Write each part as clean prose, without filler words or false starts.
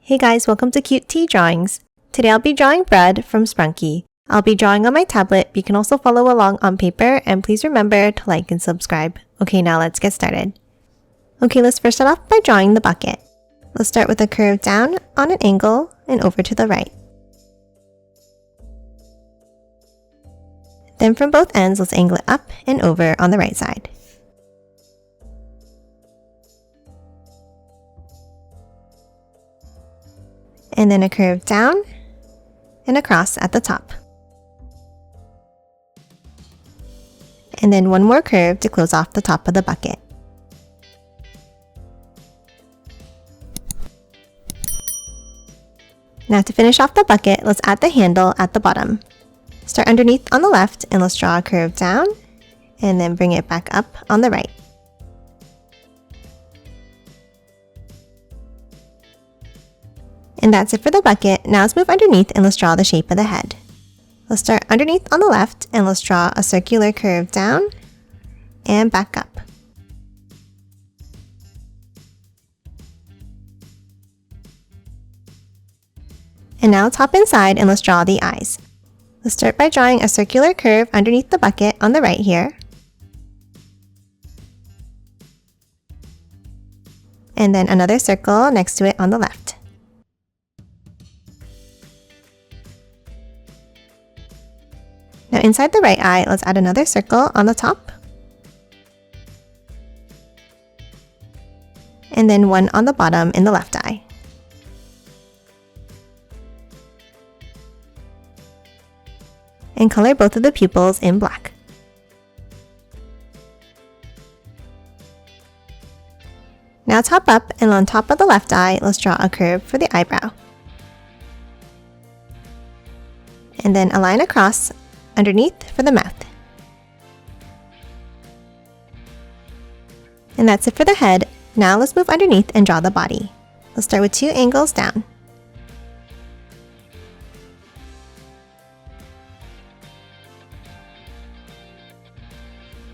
Hey guys, welcome to Cute Tea Drawings. Today I'll be drawing Brud from Sprunki. I'll be drawing on my tablet, but you can also follow along on paper, and please remember to like and subscribe. Okay, now let's get started. Okay, let's first start off by drawing the bucket. Let's start with a curve down on an angle and over to the right. Then from both ends, let's angle it up and over on the right side. And then a curve down and across at the top. And then one more curve to close off the top of the bucket. Now to finish off the bucket, let's add the handle at the bottom. Start underneath on the left and let's draw a curve down and then bring it back up on the right. And that's it for the bucket. Now let's move underneath and let's draw the shape of the head. Let's start underneath on the left and let's draw a circular curve down and back up. And now top and side and let's draw the eyes. Let's start by drawing a circular curve underneath the bucket on the right here. And then another circle next to it on the left. Now inside the right eye, let's add another circle on the top. And then one on the bottom in the left eye. And color both of the pupils in black. Now top up, and on top of the left eye, let's draw a curve for the eyebrow. And then a line across underneath for the mouth. And that's it for the head. Now let's move underneath and draw the body. Let's start with 2 angles down.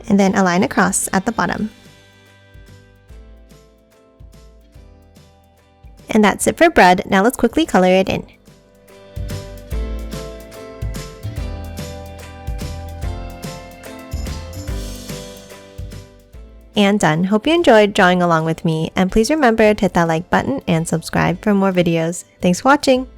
And then a line across at the bottom. And that's it for Brud. Now let's quickly color it in. And done. Hope you enjoyed drawing along with me, and please remember to hit that like button and subscribe for more videos. Thanks for watching!